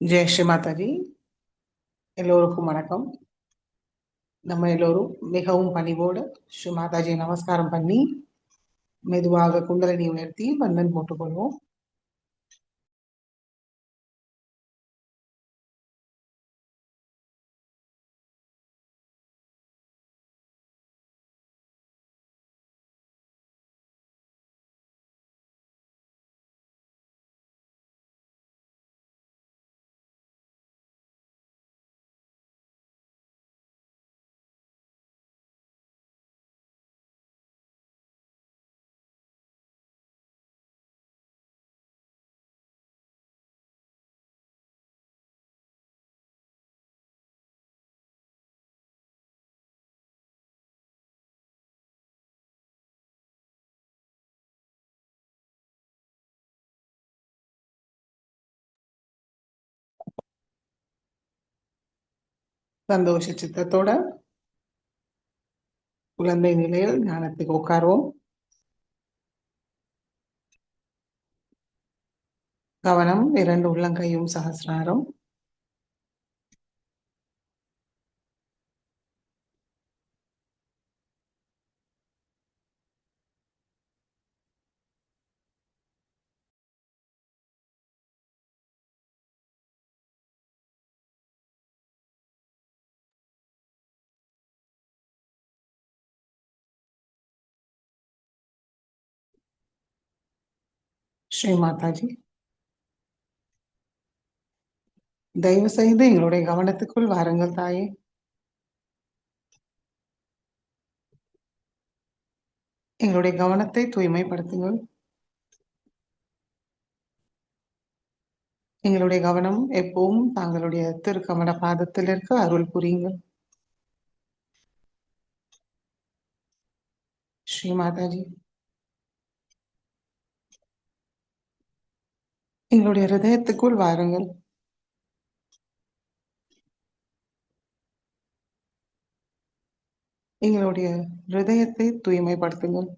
ஜெய் ஸ்ரீ மாதாஜி. எல்லோருக்கும் வணக்கம். நம்ம எல்லோரும் மிகவும் பணிவோடு ஸ்ரீ மாதாஜி நமஸ்காரம் பண்ணி மெதுவாக குண்டலினி உயர்த்தி பந்தன் போட்டுக்கொள்வோம். சந்தோஷ சித்தத்தோட குழந்தை நிலையில் ஞானத்துக்கு உட்காருவோம். கவனம் 2 உள்ளங்கையும் சகசிராரம். ஸ்ரீ மாதாஜி, தயவு செய்து எங்களுடைய கவனத்துக்குள் வாருங்கள் தாயே. எங்களுடைய கவனத்தை தூய்மைப்படுத்துங்கள். எங்களுடைய கவனம் எப்பவும் தாங்களுடைய திருக்கமல பாதத்தில் இருக்க அருள் புரியுங்கள். ஸ்ரீ மாதாஜி, எங்களுடைய ஹிருதயத்துக்குள் வாருங்கள். எங்களுடைய ஹிருதயத்தை தூய்மைப்படுத்துங்கள்.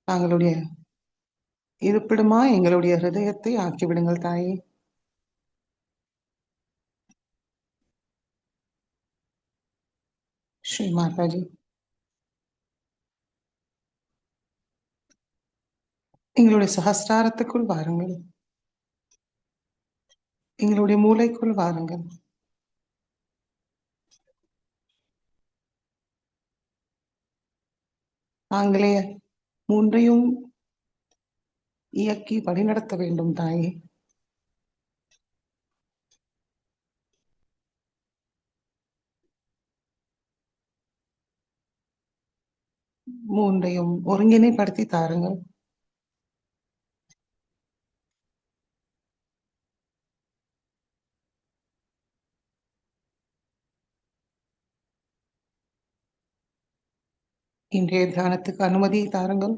தாங்களுடைய இருப்பிடமா எங்களுடைய ஹிருதயத்தை ஆக்கிவிடுங்கள் தாயே. ஸ்ரீ மாதாஜி, எங்களுடைய சகஸ்ராரத்துக்குள் வாருங்கள். எங்களுடைய மூளைக்குள் வாருங்கள். தாங்களே மூன்றையும் இயக்கி வழிநடத்த வேண்டும் தாயே. மூன்றையும் ஒருங்கிணைப்படுத்தி தாருங்கள். இன்றைய தியானத்துக்கு அனுமதியை தாருங்கள்.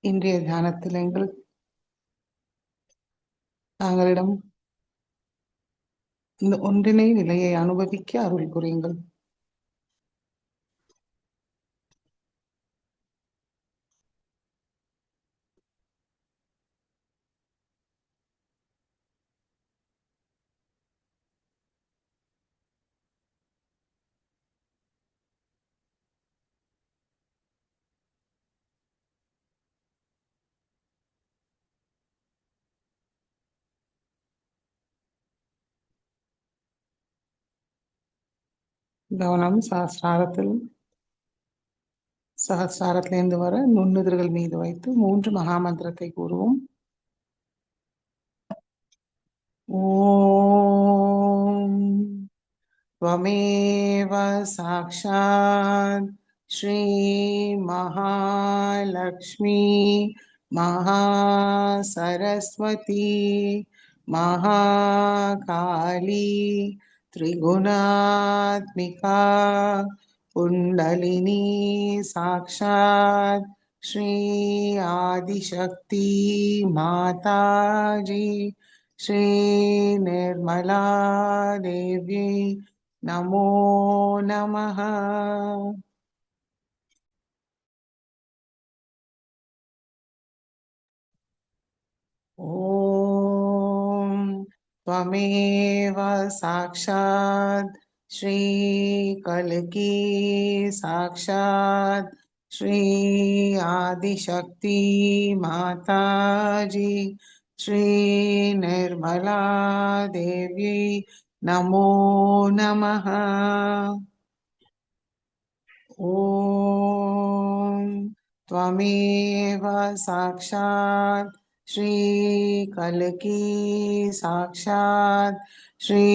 இன்றைய தியானத்தில் தாங்களிடம் இந்த ஒன்றிணை நிலையை அனுபவிக்க அருள் புரியுங்கள். கவனம் சகசிராரத்திலிருந்து வர நுண்ணுதிர்கள் மீது வைத்து 3 மகாமந்திரத்தை கூறுவோம். ஓம் त्वमेव साक्षात् श्री महालक्ष्मी महासरस्वती महाकाली त्रिगुणात्मिका कुण्डलिनी साक्षात् श्री आदिशक्ति माताजी श्री निर्मला देवी नमो नमः। ॐ त्वमेव साक्षात् श्री कल्की साक्षात् श्री आदिशक्ति माताजी श्री निर्मला देवी नमो नमः। ॐ त्वमेव साक्षात् श्री कल्की साक्षात् श्री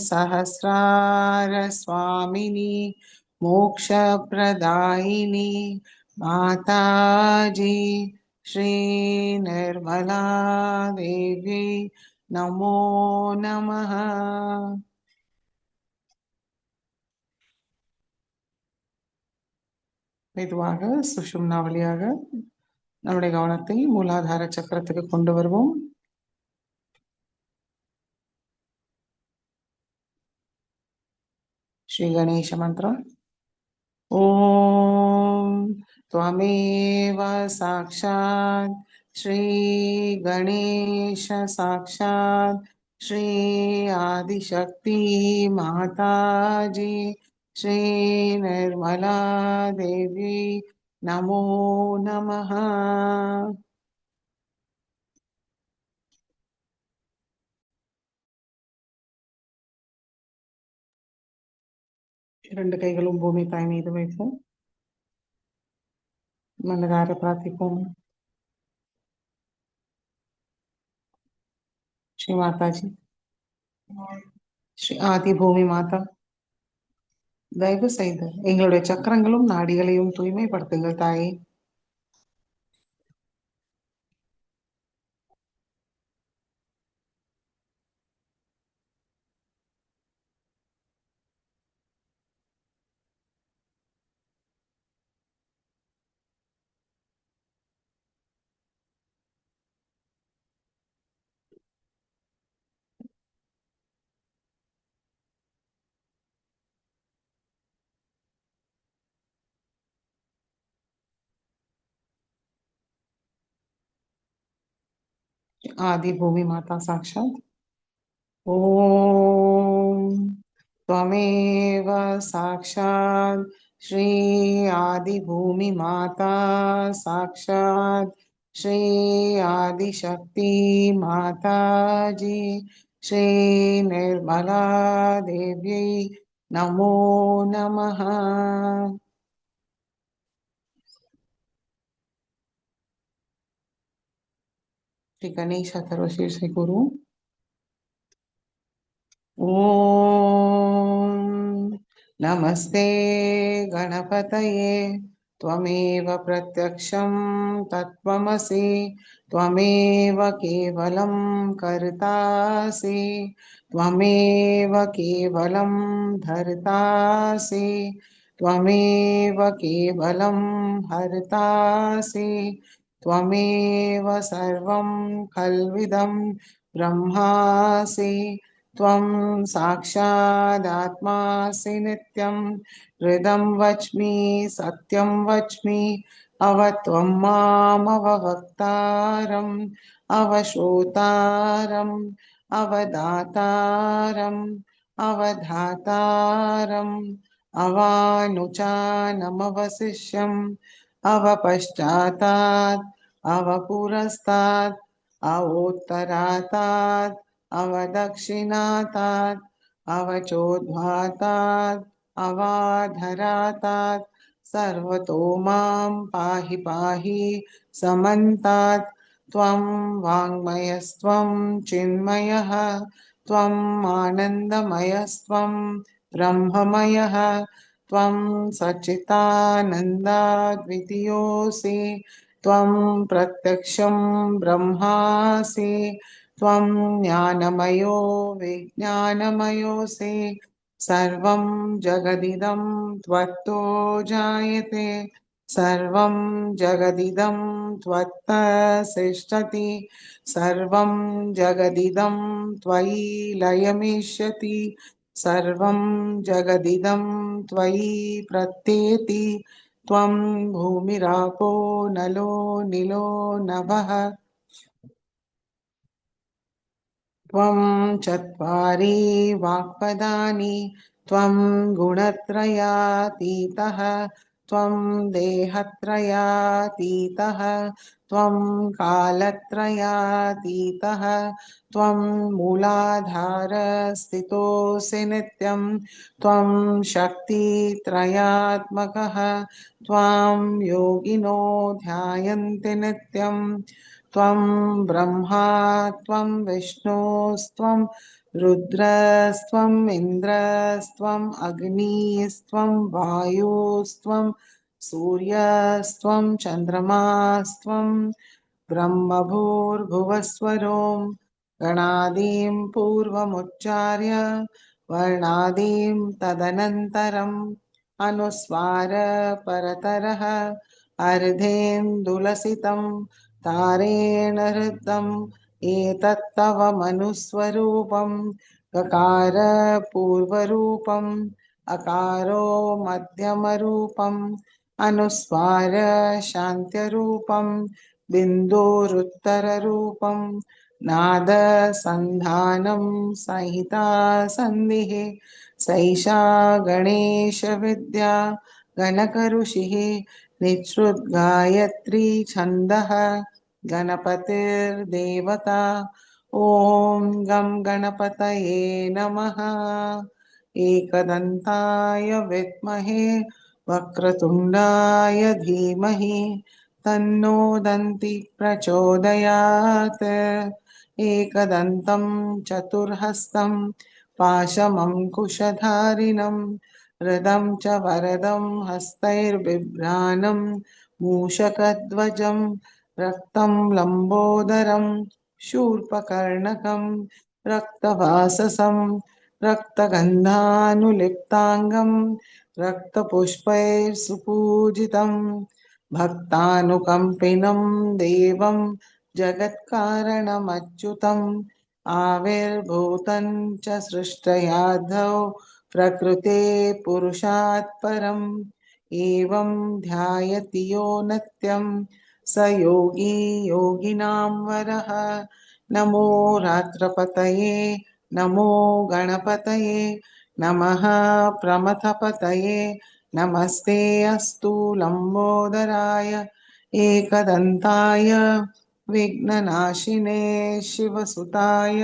सहस्रार स्वामिनी मोक्षप्रदायिनी माताजी श्री निर्मला देवी नमो नमः। மெதுவாக சுஷும்னா வழியாக நம்முடைய கவனத்தை மூலாதார சக்கரத்துக்கு கொண்டு வருவோம். ஸ்ரீ கணேச மந்திரம். ஓம் त्वमेव साक्षात् श्री गणेश साक्षात् श्री आदिशक्ति माताजी श्री निर्मला देवी नमो नमः. இரண்டு கைகளும் பூமி தாய் மீது வைப்போம். மனதார பிரார்த்திப்போம். ஸ்ரீ மாதாஜி, ஸ்ரீ ஆதி பூமி மாதா, தயவு செய்து எங்களுடைய சக்கரங்களும் நாடிகளையும் தூய்மைப்படுத்துங்கள் தாயே. आदि भूमि माता साक्षात्. ओम त्वमेव साक्षात् श्री आदि भूमि माता साक्षात् श्री आदि शक्ति माता जी श्री निर्मला देव्यै नमो नमः. श्री गणेश सर्वशीर्ष गुरु. ओम नमस्ते गणपतये त्वमेव प्रत्यक्षं तत्त्वमसि त्वमेव केवलं कर्तासि त्वमेव केवलं धर्तासि त्वमेव केवलं हर्तासि त्वमेव सर्वं खल्विदं ब्रह्मासि त्वं साक्षादात्मासि नित्यं हृदं वच्मि सत्यं वच्मि अवत्वं मामवक्तारम् अवश्रोतारम् अवदातारम् अवधातारम् अवानुचानमवशिष्यम् अवपश्चातात् अवपुरस्तात् अवोत्तरातात् अवदक्षिणातात् अवचोद्धातात् अवाधरातात् सर्वतो मां पाहि पाहि समन्तात्. त्वं वाङ्मयस्त्वं चिन्मयः त्वम् आनन्दमयस्त्वं ब्रह्ममयः त्वं सच्चिदानन्दाद्वितीयोऽसि त्वं प्रत्यक्षं ब्रह्मासि त्वं ज्ञानमयो विज्ञानमयोऽसि सर्वं जगदिदं त्वत्तो जायते सर्वं जगदिदं त्वत्तसिष्ठति सर्वं जगदिदं त्वयि लयमिष्यति सर्वं जगदिदं त्वयि प्रत्येति त्वं भूमिरापो नलो निलो नभः त्वं चत्वारि वाक्पदानि त्वं गुणत्रयातीतः त्वं देहत्रयातीतः त्वं कालत्रयातीतः त्वं मूलाधारस्थितोऽसि नित्यं त्वं शक्तित्रयात्मकः त्वां योगिनो ध्यायन्ति नित्यं त्वं ब्रह्मा त्वं विष्णुस्त्वं रुद्रस्त्वम् इन्द्रस्त्वम् अग्निस्त्वं वायुस्त्वं सूर्यस्त्वं चन्द्रमास्त्वं ब्रह्मभूर्भुवस्वरों गणादीं पूर्वमुच्चार्य वर्णादीं तदनन्तरं अनुस्वार परतरः अर्धेन्दुलसितं तारेण हृदम् एतत्तव मनुस्वरूपं गकार पूर्वरूपम् अकारो मध्यमरूपम् अनुस्वार शान्त्यरूपं बिन्दुरुत्तररूपं नाद संधानं संहिता संधिः सैषा गणेशविद्या गणकऋषिः निःसृद्गायत्री छन्दः गणपतिर्देवता ॐ गं गणपतये नमः एकदन्ताय विद्महे वक्रतुण्डाय धीमहि तन्नो दन्ति प्रचोदयात् एकदन्तं चतुर्हस्तं पाशमङ्कुशधारिणं हृदं च वरदं हस्तैर्बिभ्राणं मूषकध्वजं रक्तं लम्बोदरं शूर्पकर्णकं रक्तवाससं रक्तगन्धानुलिप्ताङ्गं रक्तपुष्पैः भक्तानुकम्पिनं देवं जगत्कारणमच्युतम् आविर्भूतं च सृष्टयाधौ प्रकृते पुरुषात् परम् एवं ध्यायति यो नित्यं स योगी योगिनां वरः नमो रात्रपतये नमो गणपतये नमः प्रमथपतये नमस्ते अस्तु लम्बोदराय एकदन्ताय विघ्ननाशिने शिवसुताय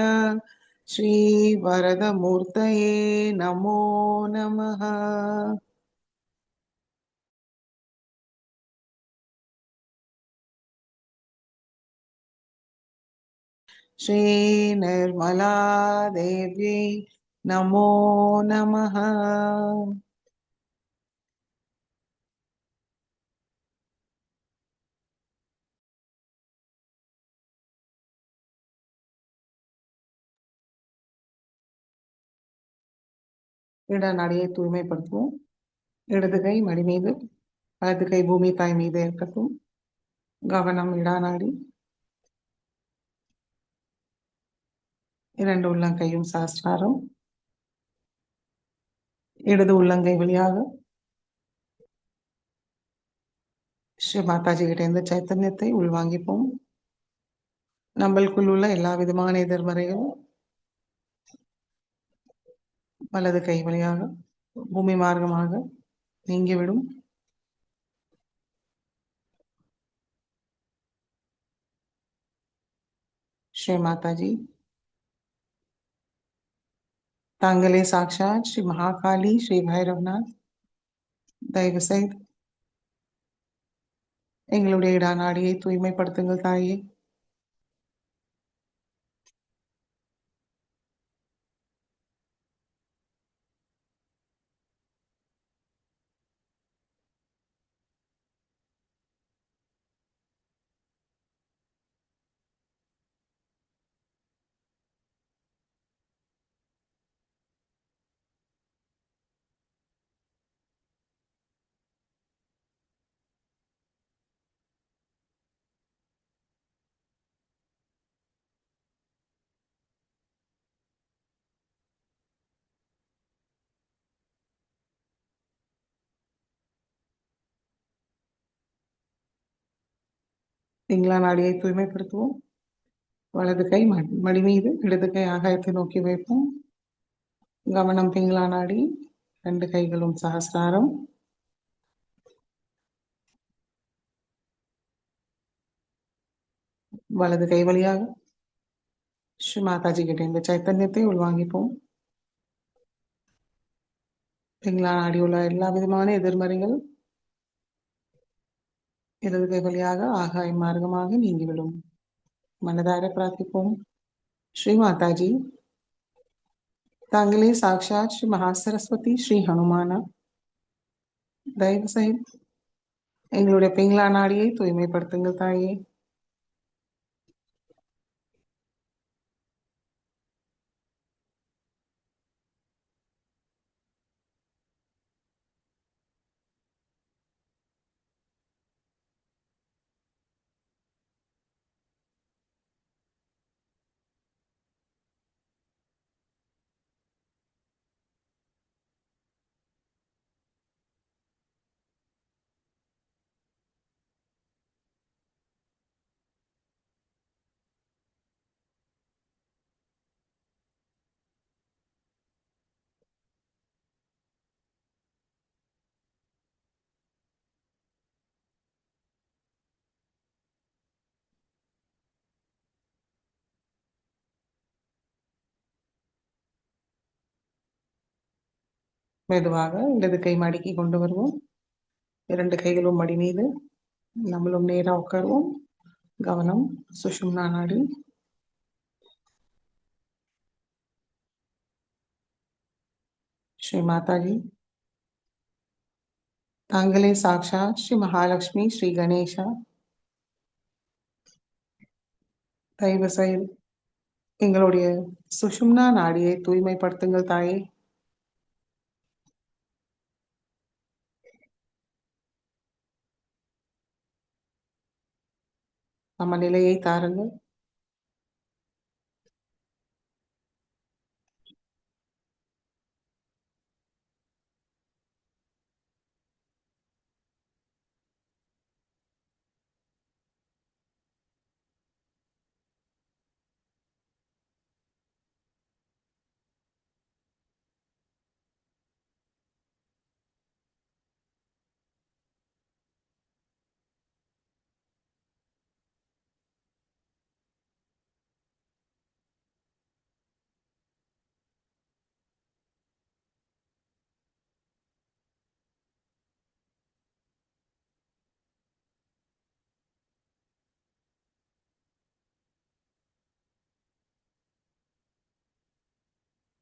श्रीवरदमूर्तये नमो नमः। श्रीनिर्मला देव्यै नमो नमः। இடநாடியை தூய்மைப்படுத்துவோம். இடது கை மடி மீது, வலது கை பூமி தாய் மீது இருக்கட்டும். கவனம் இடநாடி. இரண்டு உள்ளங்கையும் சாஸ்திராரம். இடது உள்ளங்கை வழியாக ஸ்ரீ மாதாஜி கிட்ட இருந்து சைத்தன்யத்தை உள்வாங்கிப்போம். நம்மளுக்குள் உள்ள எல்லா விதமான எதிர்மறைகளும் வலது கை வழியாக பூமி மார்க்கமாக நீங்கிவிடும். ஸ்ரீ மாதாஜி தாங்களே சாட்சாத் ஸ்ரீ மகாகாளி ஸ்ரீ பைரவநாத் தயவு செய்து எங்களுடைய இடநாடியை தூய்மைப்படுத்துங்கள் தாயே. பிங்களா நாடியை தூய்மைப்படுத்துவோம். வலது கை மடி மீது, இடது கை ஆகாயத்தை நோக்கி வைப்போம். கவனம் பிங்களா நாடி. ரெண்டு கைகளும் சகசிராரம். வலது கை வழியாக ஸ்ரீ மாதாஜி கிட்ட இந்த சைத்தன்யத்தை உள்வாங்கிப்போம். பிங்களா நாடி உள்ள எல்லா விதமான எதிர்மறைகள் இடது கை வழியாக ஆகாய மார்க்கமாக நீங்கிவிடும். மனதார பிரார்த்திப்போம். ஸ்ரீ மாதாஜி தாங்களே சாட்சாத் ஸ்ரீ மகாசரஸ்வதி ஸ்ரீ ஹனுமானா தயவு செய்து எங்களுடைய பிங்களா நாடியை தூய்மைப்படுத்துங்கள் தாயே. மெதுவாக இடது கை மடக்கி கொண்டு வருவோம். 2 கைகளும் மடி மீது. நம்மளும் நேரா உட்காருவோம். கவனம் சுஷும்னா நாடி. ஸ்ரீ மாதாஜி. தாங்களே சாக்ஷாத் ஸ்ரீ மகாலட்சுமி ஸ்ரீ கணேஷா. தயவு செய்து எங்களுடைய சுஷும்னா நாடியை தூய்மைப்படுத்துங்கள் தாயே. சமநிலையை தாருங்கள்.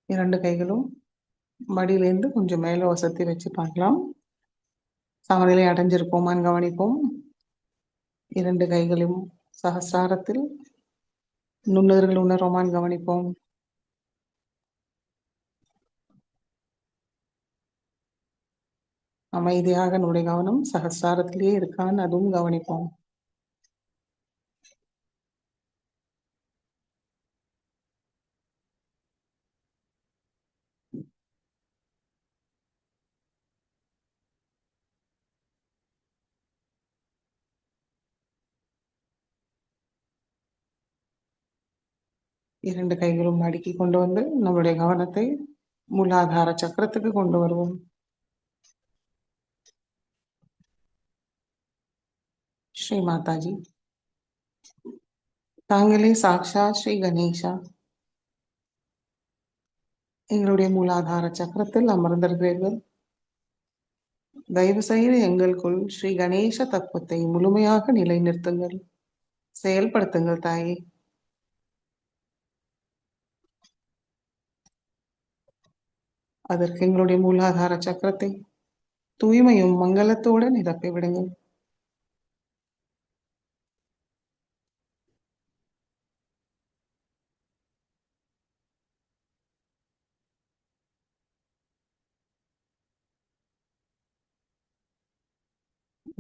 இரண்டு கைகளும் மடியிலேருந்து கொஞ்சம் மேல வசதி வச்சு பார்க்கலாம். சமநிலை அடைஞ்சிருப்போமான்னு கவனிப்போம். 2 கைகளும் சகசிராரத்தில் நுண்ணுதல்கள் உணர்வோமான்னு கவனிப்போம். அமைதியாக நம்முடைய கவனம் சகசிராரத்திலேயே இருக்கான்னு அதுவும் கவனிப்போம். இரண்டு கைகளும் அடுக்கி கொண்டு வந்து நம்முடைய கவனத்தை மூலாதார சக்கரத்துக்கு கொண்டு வருவோம். ஸ்ரீ மாதாஜி. தாங்களே சாக்ஷாத் ஸ்ரீ கணேஷா. எங்களுடைய மூலாதார சக்கரத்தில் அமர்ந்திருக்கிறீர்கள். தயவு செய்து எங்களுக்குள் ஸ்ரீ கணேச தத்துவத்தை முழுமையாக நிலைநிறுத்துங்கள், செயல்படுத்துங்கள் தாயே. அதற்கு எங்களுடைய மூலாதார சக்கரத்தை தூய்மையும் மங்களத்தோடு நிரப்பி விடுங்கள்.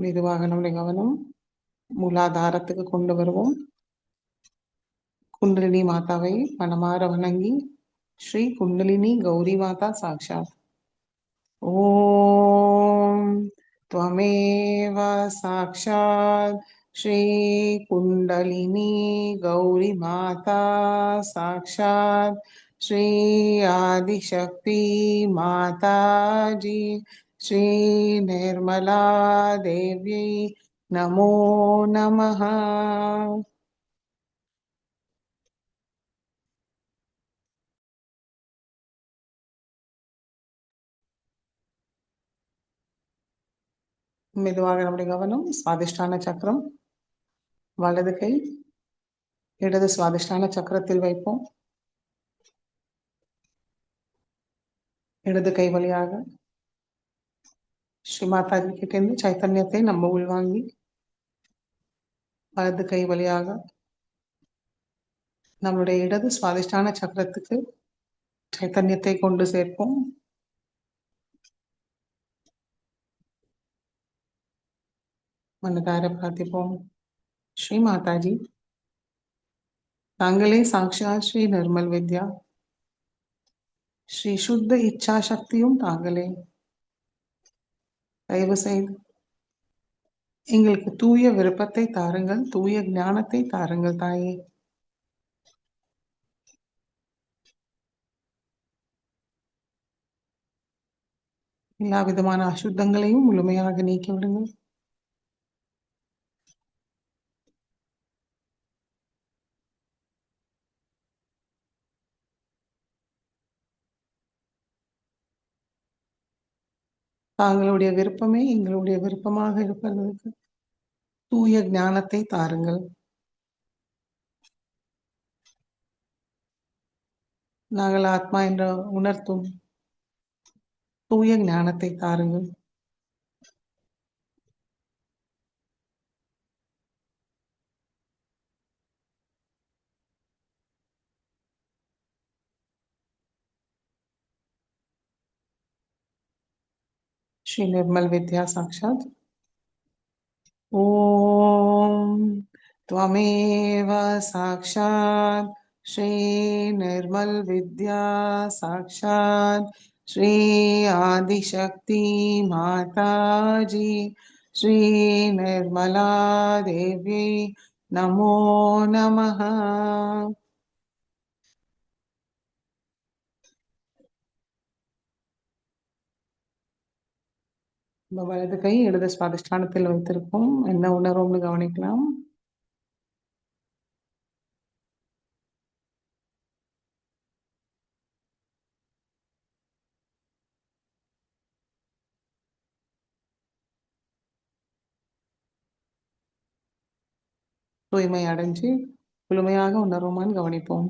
மெதுவாக நம்முடைய கவனம் மூலாதாரத்துக்கு கொண்டு வருவோம். குண்டலினி மாதாவை மனமாற வணங்கி ஸ்ரீ குண்டலினி கௌரி மாதா சாக்ஷாத். ஓம் त्वमेव साक्षात् श्री कुंडलिनी गौरी माता साक्षात् श्री आदिशक्ति माता जी श्री निर्मला देवी नमो नमः. மெதுவாக நம்முடைய கவனம் சுவாதிஷ்டான சக்கரம், வலது கை இடது சுவாதிஷ்டான சக்கரத்தில் வைப்போம். இடது கை வழியாக ஸ்ரீ மாதாஜி கிட்டேருந்து சைத்தன்யத்தை நம்ம உள்வாங்கி வலது கை வழியாக நம்மளுடைய இடது சுவாதிஷ்டான சக்கரத்துக்கு சைத்தன்யத்தை கொண்டு சேர்ப்போம். மனதார பிரார்த்திப்போம். ஸ்ரீ மாதாஜி. தாங்களே சாக்ஷாத் ஸ்ரீ நிர்மல் வித்யா, ஸ்ரீ சுத்த இச்சா சக்தியும் தாங்களே. தயவு செய்து எங்களுக்கு தூய விருப்பத்தை தாருங்கள், தூய ஞானத்தை தாருங்கள் தாயே. எல்லா விதமான அசுத்தங்களையும் முழுமையாக நீக்கி விடுங்கள். தாங்களுடைய விருப்பமே எங்களுடைய விருப்பமாக இருப்பதற்கு தூய ஞானத்தை தாருங்கள். நாங்கள் ஆத்மா என்ற உணர்த்தும் தூய ஞானத்தை தாருங்கள். श्री निर्मल विद्या साक्षात ओम त्वमेव साक्षात श्री निर्मल विद्या साक्षात श्री आदिशक्ति माता जी श्री निर्मला देवी नमो नमः. வலது கை இடது சுவாதிஷ்டானத்தில் வைத்திருப்போம். என்ன உணர்வோம்னு கவனிக்கலாம். தூய்மை அடைஞ்சு முழுமையாக உணர்வோமான்னு கவனிப்போம்.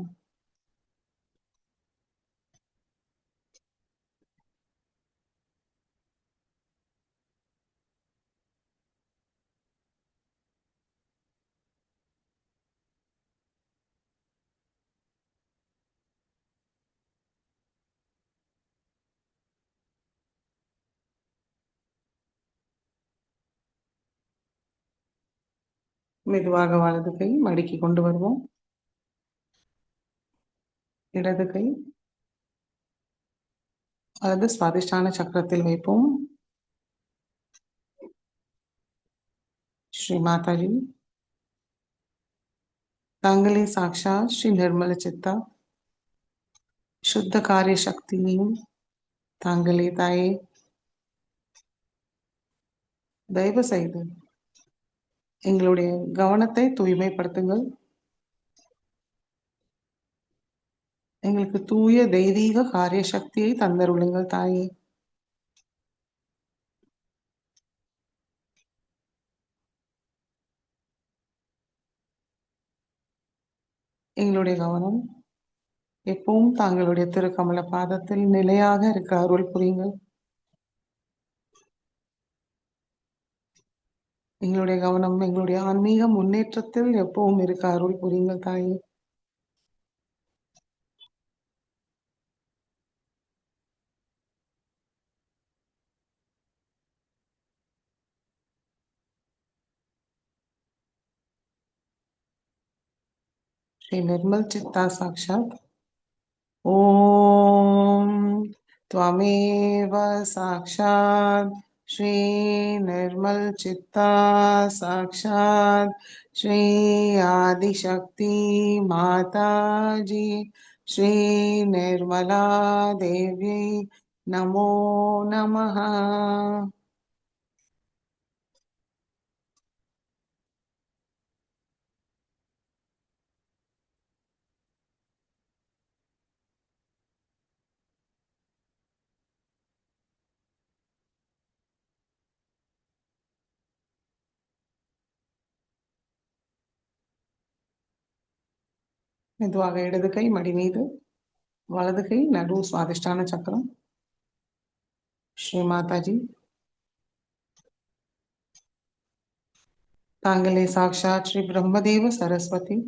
மெதுவாக வலது கை மடக்கி கொண்டு வருவோம். இடது கை அல்லது சுவாதிஷ்டான சக்கரத்தில் வைப்போம். ஸ்ரீ மாதாஜி தாங்களே சாக்ஷாத் ஸ்ரீ நிர்மல சித்தா சுத்த காரிய சக்தியும் தாங்களே தாயே. தயவு செய்து எங்களுடைய கவனத்தை தூய்மைப்படுத்துங்கள். எங்களுக்கு தூய தெய்வீக காரிய சக்தியை தந்தருளுங்கள் தாயே. எங்களுடைய கவனம் எப்பவும் தாங்களுடைய திருக்கமல பாதத்தில் நிலையாக இருக்க அருள் புரியுங்கள். எங்களுடைய கவனம் எங்களுடைய ஆன்மீக முன்னேற்றத்தில் எப்பவும் இருக்க அருள் புரியுங்கள் தாயே. श्री निर्मल चित्ता साक्षात ओम त्वमेव साक्षात श्री निर्मल चित्ता साक्षात श्री आदिशक्ति माता जी श्री निर्मला देवी नमो नमः. மெதுவாக இடது கை மடி மீது, வலது கை நடு சுவாதிஷ்டான சக்கரம். ஸ்ரீ மாதாஜி தாங்களே சாக்ஷாத் ஸ்ரீ பிரம்மதேவ சரஸ்வதி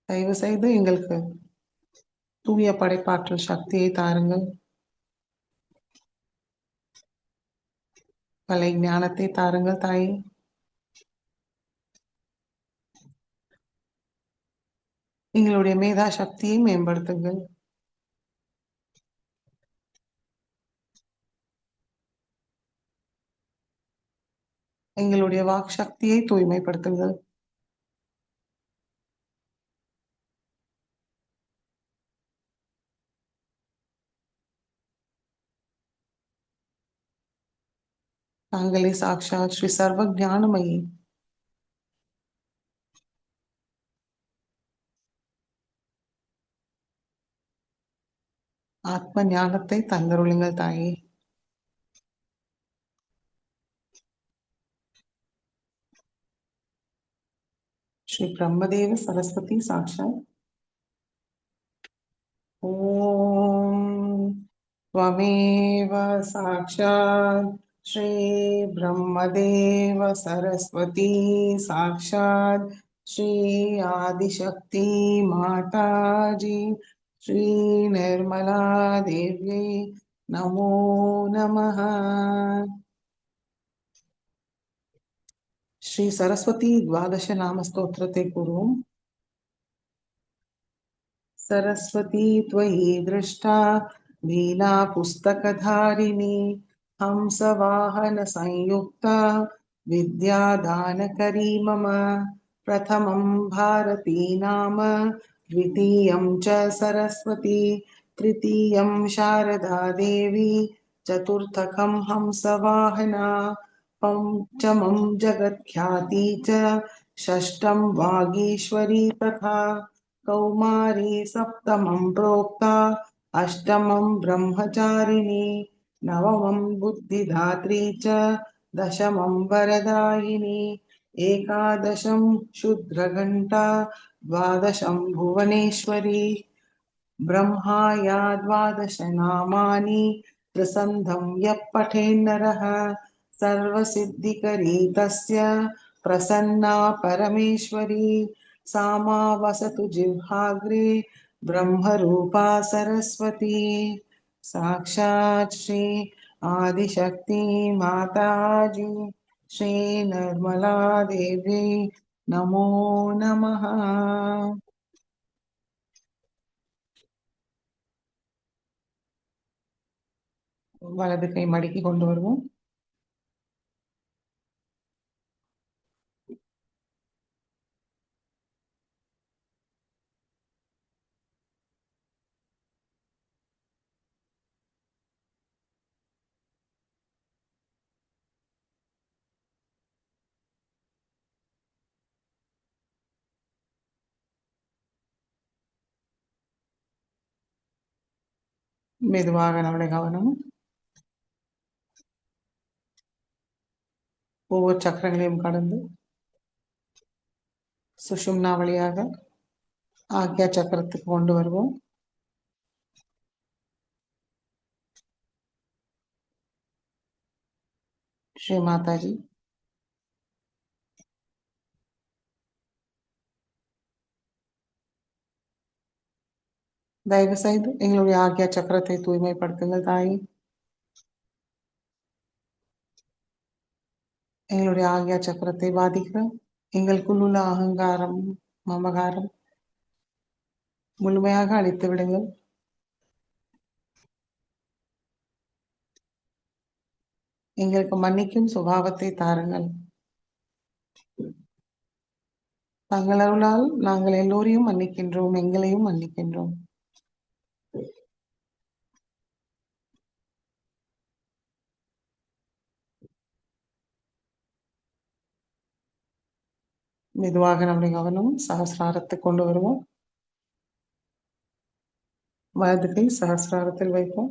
தயவு செய்து எங்களுக்கு தூய படைப்பாற்றல் சக்தியை தாருங்கள். கலை ஞானத்தை தாருங்கள் தாயே. எங்களுடைய மேதா சக்தியை மேம்படுத்துங்கள். எங்களுடைய வாக் சக்தியை தூய்மைப்படுத்துங்கள். தாங்களே சாக்ஷாத் ஸ்ரீ சர்வ ஞானமயி ஆத்ம ஞானத்தை தந்தருளுங்கள் தாயே. ஸ்ரீ பிரம்மதேவ சரஸ்வதி சாட்சாத் ஓம் त्वमेव साक्षात् श्री ब्रह्मदेव सरस्वती साक्षात् श्री आदिशक्ति माताजी श्री निर्मला देव्यै नमो नमः। श्री सरस्वती द्वादश नाम स्तोत्रते कुर्वम्। सरस्वती त्वयि दृष्टा वीणा पुस्तकधारिणी हंसवाहन संयुक्ता विद्यादानकरी मम प्रथमं भारती नाम द्वितीयं च सरस्वती तृतीयं शारदा देवी चतुर्थकं हंसवाहना पञ्चमं जगत्ख्याती च षष्ठं वागीश्वरी तथा कौमारी सप्तमं प्रोक्ता अष्टमं ब्रह्मचारिणी नवमं बुद्धिदात्री च दशमं वरदायिनी एकादशं शुद्रघण्टा द्वादशं भुवनेश्वरी ब्रह्माया द्वादश नामानि त्रिसन्धं यः पठेन्नरः सर्वसिद्धिकरी तस्य प्रसन्ना परमेश्वरी सा मा वसतु जिह्वाग्रे ब्रह्मरूपा सरस्वती साक्षात् श्री आदिशक्ति माताजी श्री निर्मला देवी नमो नमः। வலது கை மடக்கி கொண்டு வருவோம். மெதுவாக நம்முடைய கவனம் ஒவ்வொரு சக்கரங்களையும் கடந்து சுஷும்னா வழியாக ஆக்யா சக்கரத்துக்கு கொண்டு வருவோம். ஸ்ரீ மாதாஜி தயவு செய்து எங்களுடைய ஆக்யா சக்கரத்தை தூய்மைப்படுத்துங்கள் தாய். எங்களுடைய ஆக்யா சக்கரத்தை பாதிக்கிற எங்களுக்குள் உள்ள அகங்காரம் மமகாரம் முழுமையாக அழித்து விடுங்கள். எங்களுக்கு மன்னிக்கும் சுபாவத்தை தாருங்கள். தங்கள் அருளால் நாங்கள் எல்லோரையும் மன்னிக்கின்றோம், எங்களையும் மன்னிக்கின்றோம். மெதுவாக நம்முடைய கவனம் சகசிராரத்தை கொண்டு வருவோம். வலது கை சகசிராரத்தில் வைப்போம்.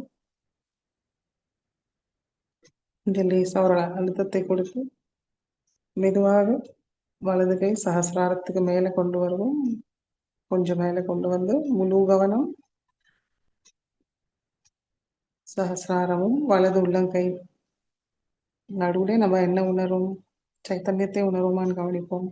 இந்த லேசா ஒரு அழுத்தத்தை கொடுத்து மெதுவாக வலது கை சகசிராரத்துக்கு மேலே கொண்டு வருவோம். கொஞ்சம் மேலே கொண்டு வந்து முழு கவனம் சகசிராரமும் வலது உள்ளங்கை நடுவுலே நம்ம என்ன உணரும், சைத்தன்யத்தை உணருமான்னு கவனிப்போம்.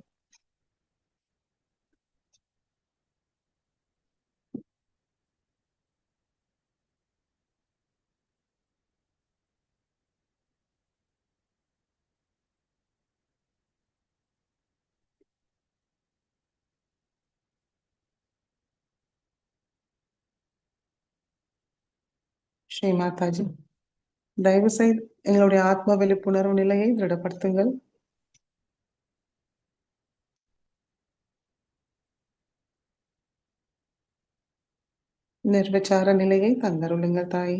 ஸ்ரீ மாதாஜி தயவு செய்து எங்களுடைய ஆத்ம விழிப்புணர்வு நிலையை திருடப்படுத்துங்கள். நிர்விச்சார நிலையை தந்தருளுங்கள் தாய்.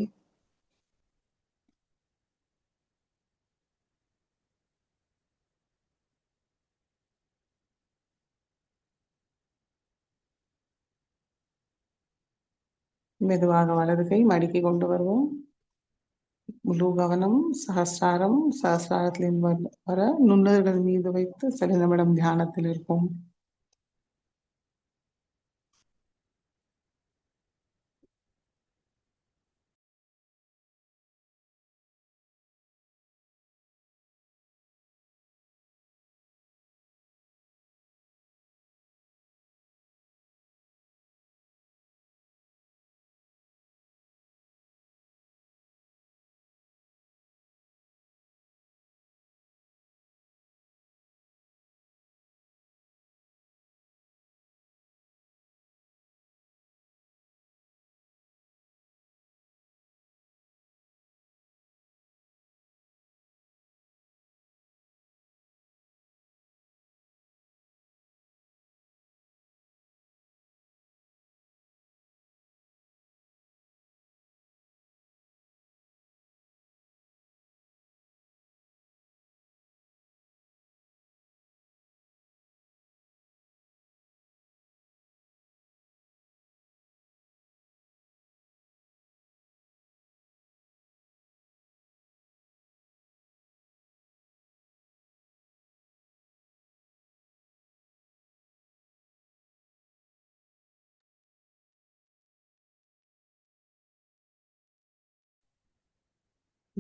மெதுவாக வலது கை மடிக்கி கொண்டு வருவோம். முழு கவனம் சஹஸ்ராரம், சஹஸ்ராரத்திலிருந்து வர நுண்ணர்கள் மீது வைத்து சில நிமிடம் தியானத்தில் இருப்போம்.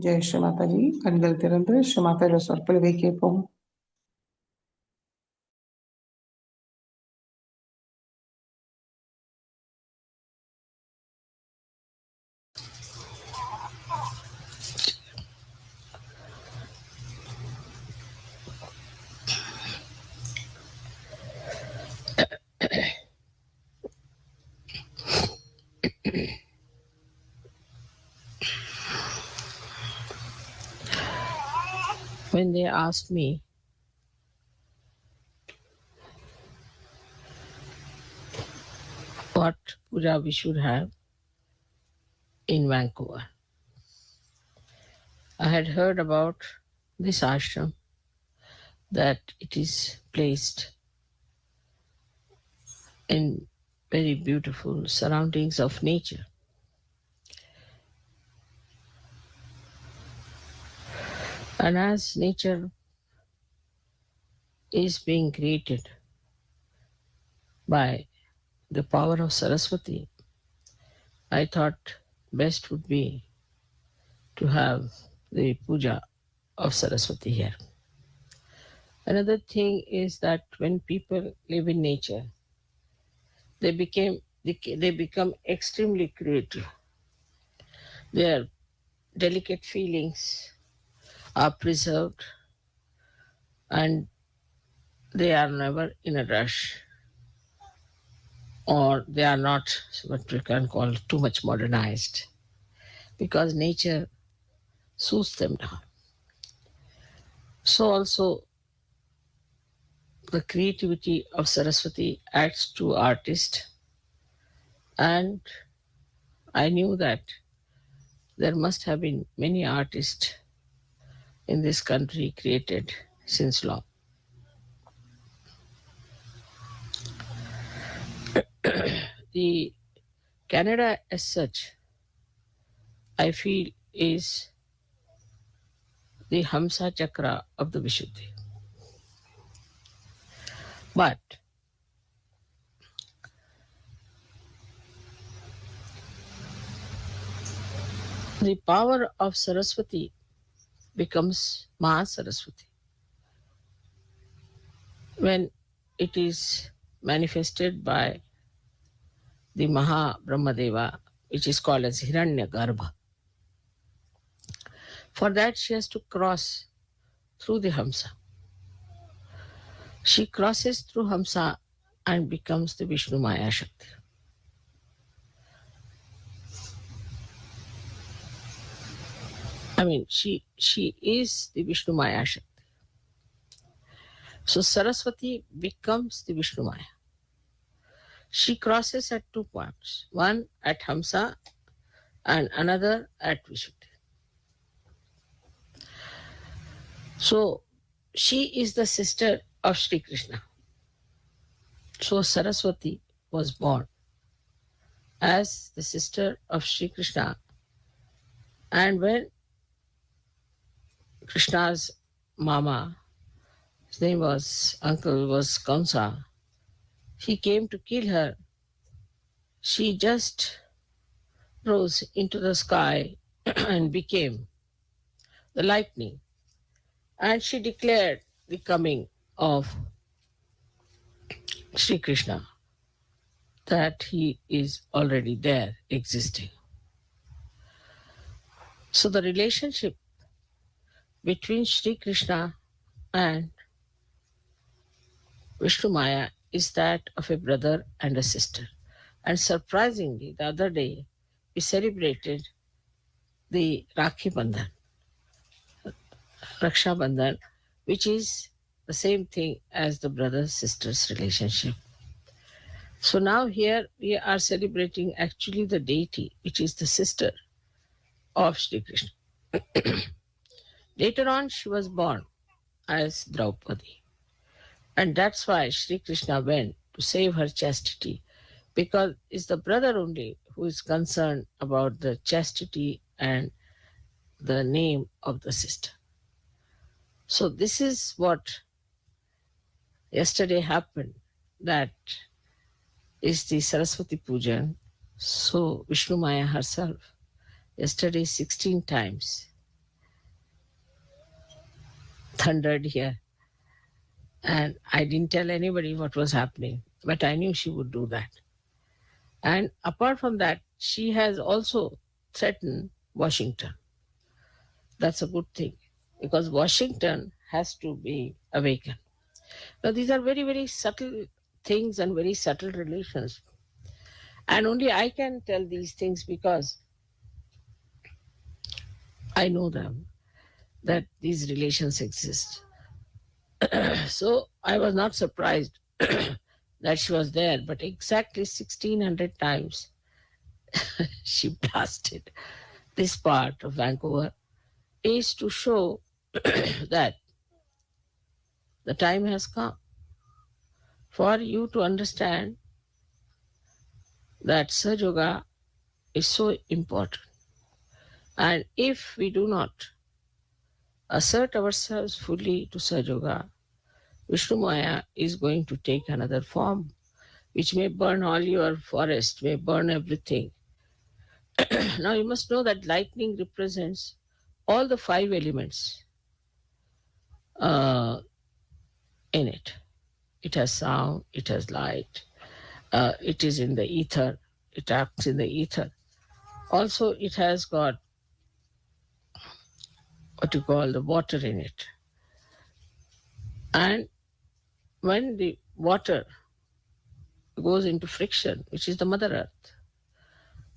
ஜெய் ஸ்ரீ மாதாஜி. கண்கள் திறந்து ஸ்ரீ மாதாஜி சொற்பொழிவை கேட்போம். When they asked me what puja we should have in Vancouver, I had heard about this ashram, that it is placed in very beautiful surroundings of nature. And as nature is being created by the power of Saraswati, I thought best would be to have the puja of Saraswati here. Another thing is that when people live in nature, they become extremely creative. Their delicate feelings are preserved and they are never in a rush, or they are not what we can call too much modernized, because nature soothes them down. So also the creativity of Saraswati adds to artists, and I knew that there must have been many artists in this country created since long. The Canada as such, I feel, is the Hamsa Chakra of the Vishuddhi. But the power of Saraswati becomes Mahasaraswati when it is manifested by the Maha Brahmadeva, which is called as Hiranyagarbha. For that, she has to cross through the Hamsa. She crosses through Hamsa and becomes the Vishnu Maya Shakti. I mean, she is the Vishnu Maya Shakti. So Saraswati becomes the Vishnu Maya. She crosses at 2 points, one at Hamsa and another at Vishuddhi. So she is the sister of Sri Krishna. So Saraswati was born as the sister of Sri Krishna. And when Krishna's mama, his name was, uncle was Kamsa, he came to kill her. She just rose into the sky and became the lightning. And she declared the coming of Sri Krishna, that he is already there, existing. So the relationship between Sri Krishna and Vishnu Maya is that of a brother and a sister. And surprisingly, the other day we celebrated the Rakhi Bandhan, Raksha Bandhan, which is the same thing as the brother-sister's relationship. So now here we are celebrating actually the deity, which is the sister of Sri Krishna. Later on, she was born as Draupadi. And that's why Sri Krishna went to save her chastity, because it's the brother only who is concerned about the chastity and the name of the sister. So this is what yesterday happened, that is the Saraswati Pujan. So Vishnu Maya herself, yesterday 16 times thundered here. And I didn't tell anybody what was happening, but I knew she would do that. And apart from that, she has also threatened Washington. That's a good thing, because Washington has to be awakened. Now, these are very, very subtle things and very subtle relations. And only I can tell these things because I know them, that these relations exist. So I was not surprised that she was there, but exactly 1600 times she blasted this part of Vancouver is to show that the time has come for you to understand that Sahaja Yoga is so important. And if we do not assert ourselves fully to Sahaja Yoga, Vishnu Maya is going to take another form, which may burn all your forest, may burn everything. Now you must know that lightning represents all the 5 elements in it. It has sound, it has light, it is in the ether, it acts in the ether. Also, it has got what you call the water in it. And when the water goes into friction, which is the Mother Earth,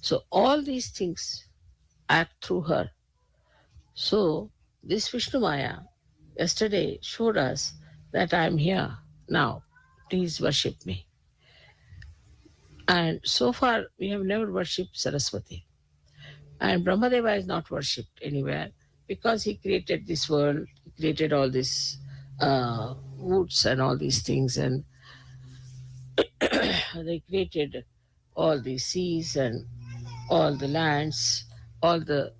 so all these things act through her. So this Vishnu Maya yesterday showed us that I am here now. Please worship me. And so far we have never worshipped Saraswati. And Brahmadeva is not worshipped anywhere because he created this world, he created all these woods and all these things, and they created all the seas and all the lands, all the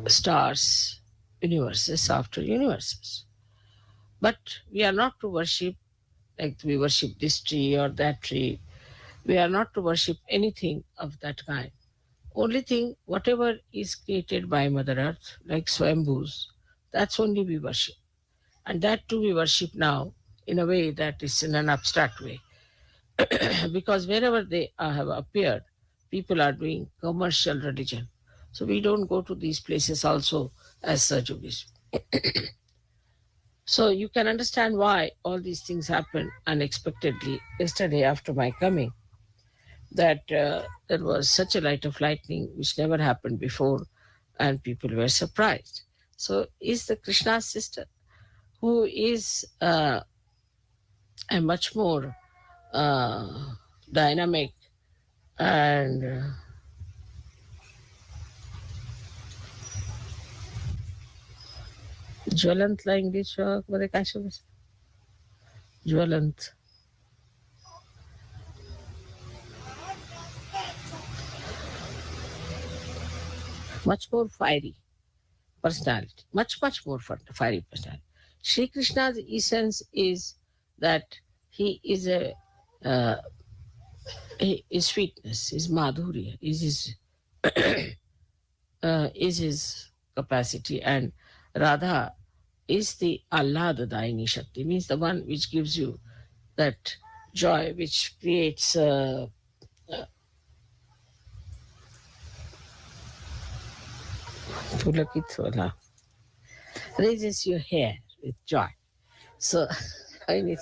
stars, universes after universes. But we are not to worship like we worship this tree or that tree. We are not to worship anything of that kind. Only thing, whatever is created by Mother Earth, like Swambhus, that's only we worship. And that too we worship now in a way that is in an abstract way. Because wherever they have appeared, people are doing commercial religion. So we don't go to these places also as Sahaja Yogis. So you can understand why all these things happened unexpectedly yesterday after my coming, that there was such a light of lightning which never happened before, and people were surprised. So is the Krishna's sister, who is a much more dynamic and ज्वलंतला English मध्ये काय शब्द ज्वलंत much more fiery personality, much more fiery personality. Sri Krishna's essence is that he is uh, his sweetness, his madhurya, is his capacity, and Radha is the Ahladadaini Shakti, means the one which gives you that joy, which creates raises your hair with joy. So, I mean,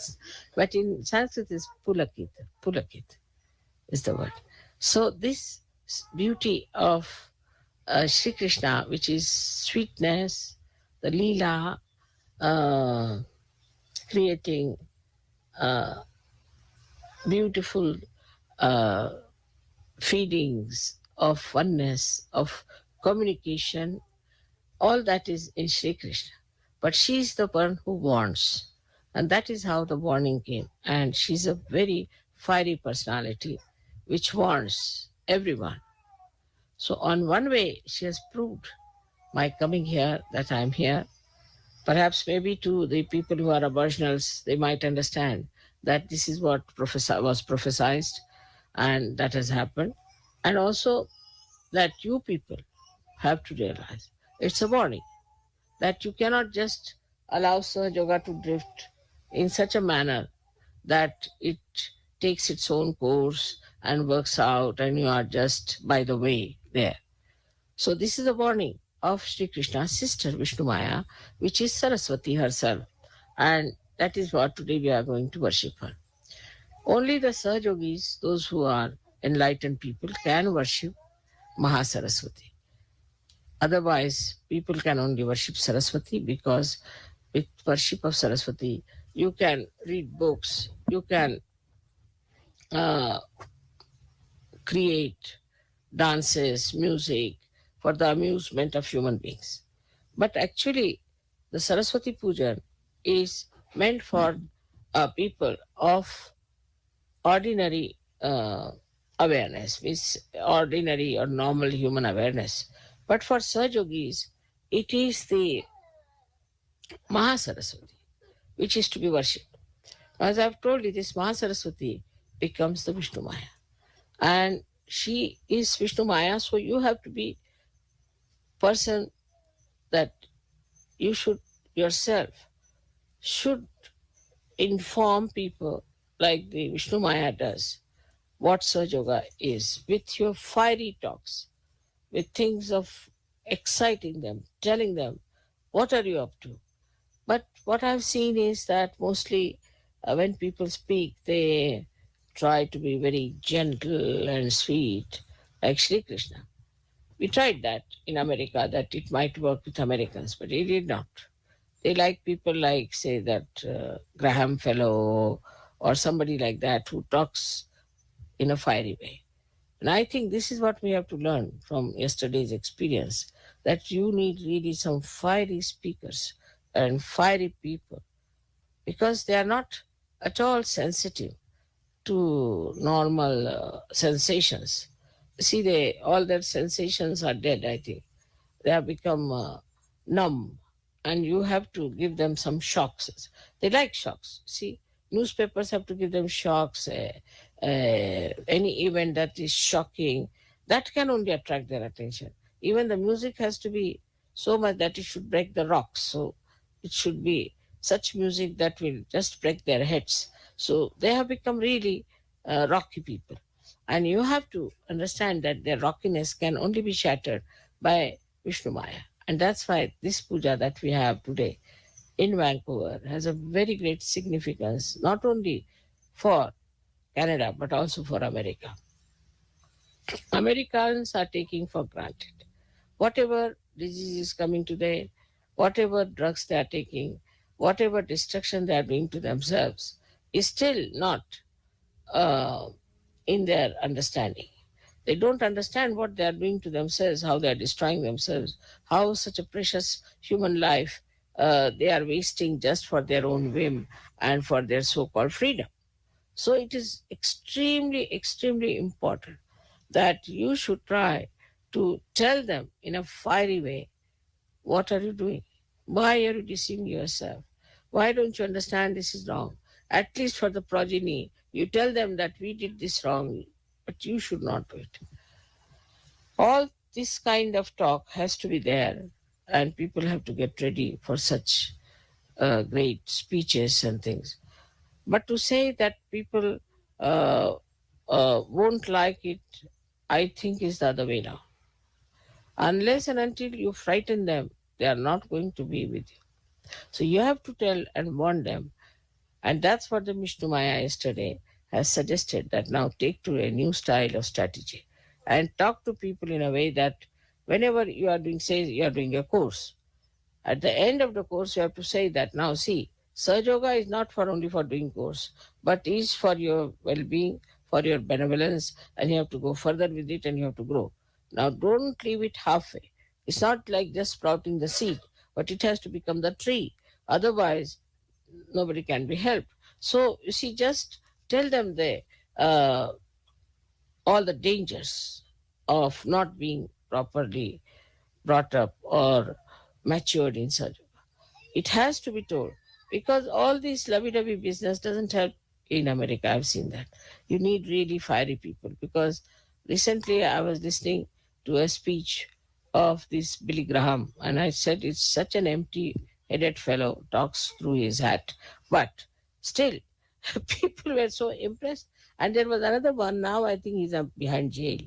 but in Sanskrit it's pulakit is the word. So this beauty of Sri Krishna, which is sweetness, the Leela, creating beautiful feelings of oneness, of communication, all that is in Sri Krishna. But she is the one who warns. And that is how the warning came. And she's a very fiery personality which warns everyone. So, on one way, she has proved my coming here that I'm here. Perhaps maybe to the people who are aboriginals, they might understand that this is what was prophesied and that has happened. And also that you people have to realize it's a warning that you cannot just allow Sahaja Yoga to drift in such a manner that it takes its own course and works out and you are just by the way there. So this is a warning of Sri Krishna's sister Vishnu Maya, which is Saraswati herself. And that is what today we are going to worship her. Only the Sahajogis, those who are enlightened people, can worship Mahasaraswati. Otherwise, people can only worship Saraswati, because with worship of Saraswati, you can read books, you can create dances, music for the amusement of human beings. But actually, the Saraswati Puja is meant for people of ordinary awareness, means ordinary or normal human awareness. But for Sahajogis, it is the Mahasaraswati which is to be worshipped. As I've told you, this Mahasaraswati becomes the Vishnu Maya. And she is Vishnu Maya, so you have to be person that you should yourself should inform people like the Vishnu Maya does what Sahaja Yoga is, with your fiery talks, with things of exciting them, telling them, what are you up to? But what I've seen is that mostly when people speak, they try to be very gentle and sweet, like Sri Krishna. We tried that in America, that it might work with Americans, but it did not. They like people like, say, that Graham Fellow or somebody like that who talks in a fiery way. And I think this is what we have to learn from yesterday's experience, that you need really some fiery speakers and fiery people, because they are not at all sensitive to normal sensations. See, all their sensations are dead, I think. They have become numb, and you have to give them some shocks. They like shocks. See, newspapers have to give them shocks. Any event that is shocking, that can only attract their attention. Even the music has to be so much that it should break the rocks. So it should be such music that will just break their heads. So they have become really rocky people. And you have to understand that their rockiness can only be shattered by Vishnu Maya. And that's why this puja that we have today in Vancouver has a very great significance, not only for Canada, but also for America. Americans are taking for granted whatever disease is coming today, whatever drugs they are taking, whatever destruction they are doing to themselves, is still not in their understanding. They don't understand what they are doing to themselves, how they are destroying themselves, how such a precious human life they are wasting just for their own whim and for their so-called freedom. So it is extremely, extremely important that you should try to tell them in a fiery way, what are you doing? Why are you deceiving yourself? Why don't you understand this is wrong? At least for the progeny, you tell them that we did this wrong, but you should not do it. All this kind of talk has to be there, and people have to get ready for such great speeches and things. But to say that people won't like it, I think is the other way now. Unless and until you frighten them, they are not going to be with you. So you have to tell and warn them. And that's what the Mishnu Maya yesterday has suggested, that now take to a new style of strategy and talk to people in a way that whenever you are doing, say you are doing a course, at the end of the course you have to say that now see, Sahaja Yoga is not for only for doing course, but is for your well-being, for your benevolence, and you have to go further with it and you have to grow. Now don't leave it halfway. It's not like just sprouting the seed, but it has to become the tree. Otherwise, nobody can be helped. So you see, just tell them uh, all the dangers of not being properly brought up or matured in Sahaja Yoga. It has to be told, because all this lovey-dovey business doesn't help in America. I've seen that. You need really fiery people, because recently I was listening to a speech of this Billy Graham, and I said it's such an empty-headed fellow, talks through his hat. But still, people were so impressed. And there was another one, now I think he's behind jail.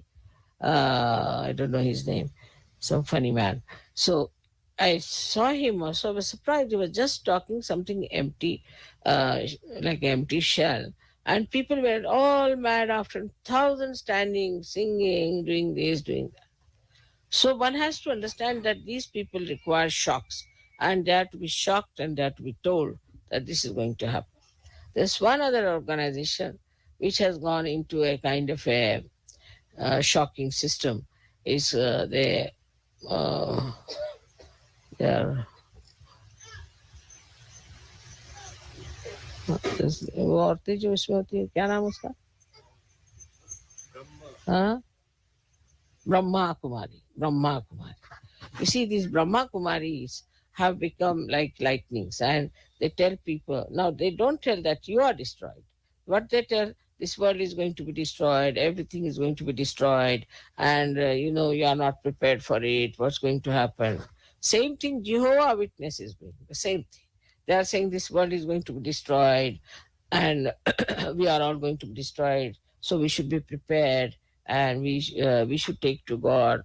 I don't know his name, some funny man. So I saw him also, I was surprised. He was just talking something empty, like an empty shell. And people were all mad after, thousands standing, singing, doing this, doing that. So one has to understand that these people require shocks, and they have to be shocked and they have to be told that this is going to happen. There's one other organization which has gone into a kind of a shocking system. Is they are वो औरतें जो इसमें होती है, क्या नाम उसका? हाँ, Brahma Kumari. Brahma Kumari. You see, these Brahma Kumaris have become like lightnings, and they tell people, now they don't tell that you are destroyed. What they tell, this world is going to be destroyed, everything is going to be destroyed, and you are not prepared for it, what's going to happen. Same thing Jehovah Witness is doing, the same thing. They are saying this world is going to be destroyed, and we are all going to be destroyed, so we should be prepared, and we should take to God.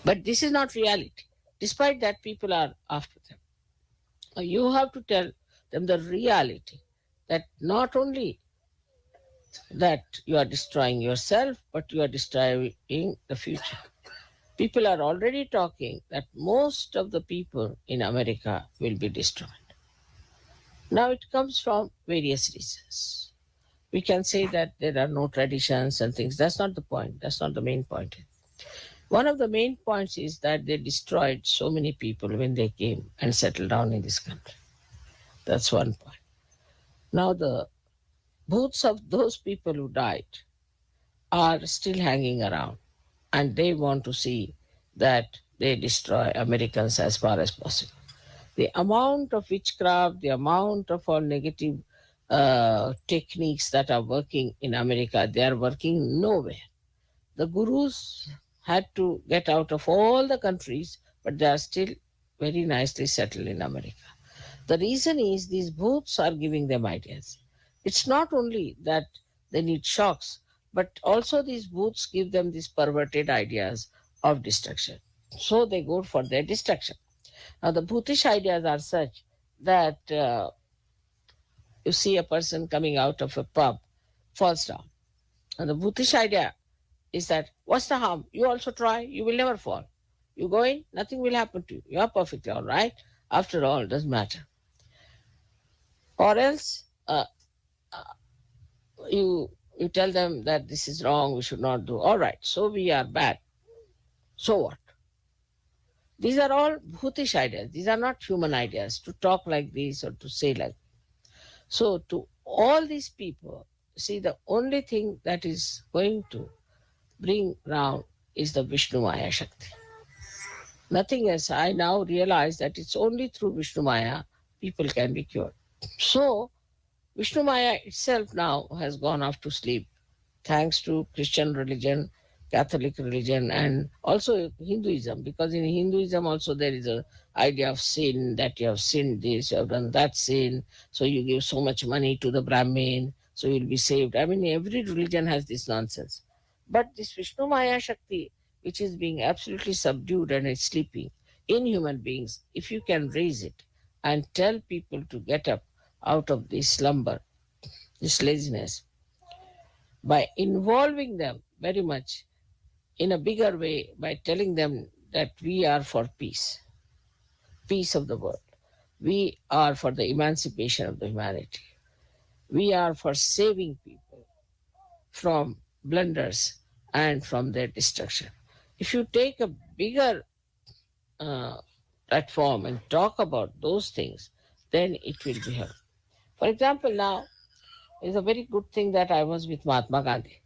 But this is not reality. Despite that, people are after them. You have to tell them the reality, that not only that you are destroying yourself, but you are destroying the future. People are already talking that most of the people in America will be destroyed. Now it comes from various reasons. We can say that there are no traditions and things. That's not the point. That's not the main point. One of the main points is that they destroyed so many people when they came and settled down in this country. That's one point. Now the booths of those people who died are still hanging around, and they want to see that they destroy Americans as far as possible. The amount of witchcraft, the amount of all negative techniques that are working in America, they are working nowhere. The gurus had to get out of all the countries, but they are still very nicely settled in America. The reason is these booths are giving them ideas. It's not only that they need shocks, but also these booths give them these perverted ideas of destruction. So they go for their destruction. Now the bhutish ideas are such that you see a person coming out of a pub, falls down. And the bhutish idea is that, what's the harm? You also try, you will never fall. You go in, nothing will happen to you. You are perfectly all right. After all, it doesn't matter. Or else you tell them that this is wrong, we should not do. All right, so we are bad. So what? These are all bhutish ideas. These are not human ideas to talk like this or to say like this. So to all these people, see, the only thing that is going to bring round is the Vishnu Maya Shakti. Nothing else. I now realize that it's only through Vishnu Maya people can be cured. So, Vishnu Maya itself now has gone off to sleep, thanks to Christian religion, Catholic religion, and also Hinduism. Because in Hinduism also there is a idea of sin, that you have sinned this, you have done that sin, so you give so much money to the Brahmin, so you'll be saved. I mean, every religion has this nonsense. But this Vishnu Maya Shakti, which is being absolutely subdued and is sleeping in human beings, if you can raise it and tell people to get up out of this slumber, this laziness, by involving them very much in a bigger way, by telling them that we are for peace, peace of the world. We are for the emancipation of the humanity. We are for saving people from blunders and from their destruction. If you take a bigger uh, platform and talk about those things, then it will be helpful. For example, now is a very good thing that I was with Mahatma Gandhi,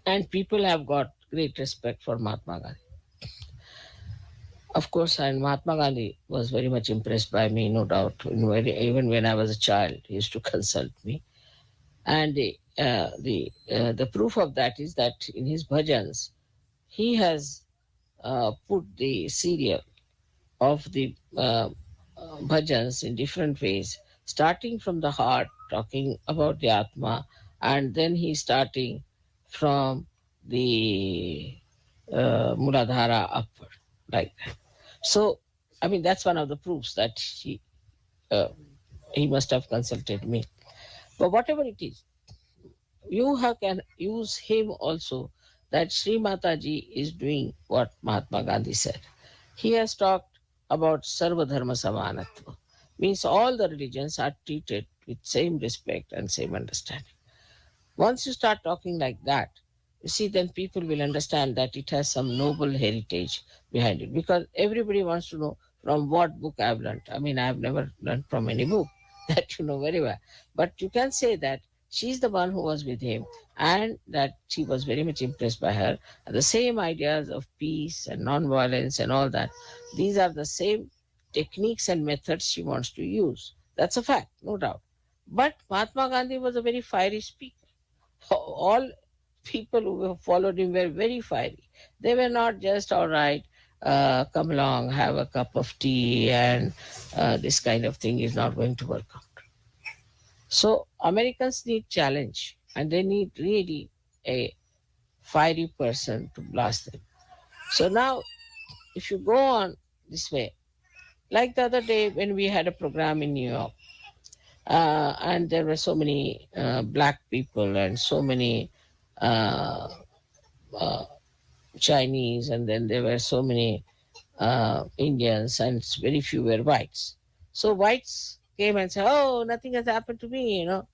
and people have got great respect for Mahatma Gandhi. Of course, and Mahatma Gandhi was very much impressed by me, no doubt. Even when I was a child, he used to consult me. And the proof of that is that in his bhajans, he has put the serial of the bhajans in different ways, starting from the heart, talking about the Atma, and then he's starting from the Muladhara upward, like that. So, I mean, that's one of the proofs that he must have consulted me. But whatever it is, can use him also, that Sri Mataji is doing what Mahatma Gandhi said. He has talked about Sarva Dharma Samanatva, means all the religions are treated with same respect and same understanding. Once you start talking like that, you see, then people will understand that it has some noble heritage behind it. Because everybody wants to know from what book I've learned. I mean, I've never learned from any book, that you know very well. But you can say that she's the one who was with him and that she was very much impressed by her. And the same ideas of peace and non-violence and all that, these are the same techniques and methods she wants to use. That's a fact, no doubt. But Mahatma Gandhi was a very fiery speaker. All people who followed him were very fiery. They were not just, all right, come along, have a cup of tea, and this kind of thing is not going to work out. So Americans need challenge, and they need really a fiery person to blast them. So now, if you go on this way, like the other day when we had a program in New York, and there were so many black people and so many uh, uh, Chinese, and then there were so many Indians, and very few were whites. So whites came and said, "Oh, nothing has happened to me," you know.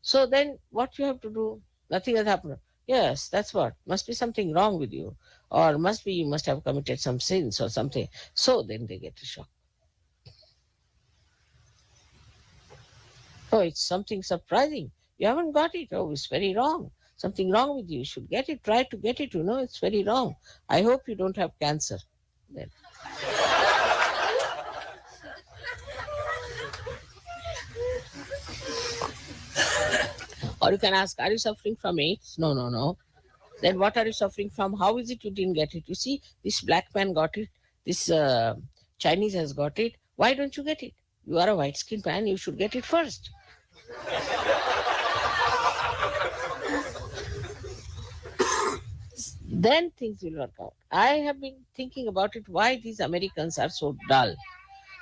So then, what you have to do? Nothing has happened. Yes, that's what. Must be something wrong with you, or must be you must have committed some sins or something. So then they get a shock. Oh, it's something surprising. You haven't got it. Oh, it's very wrong. Something wrong with you. You should get it. Try to get it. You know, it's very wrong. I hope you don't have cancer. Then. Or you can ask, are you suffering from AIDS? No, no, no. Then what are you suffering from? How is it you didn't get it? You see, this black man got it. This Chinese has got it. Why don't you get it? You are a white-skinned man. You should get it first. Then things will work out. I have been thinking about it, why these Americans are so dull.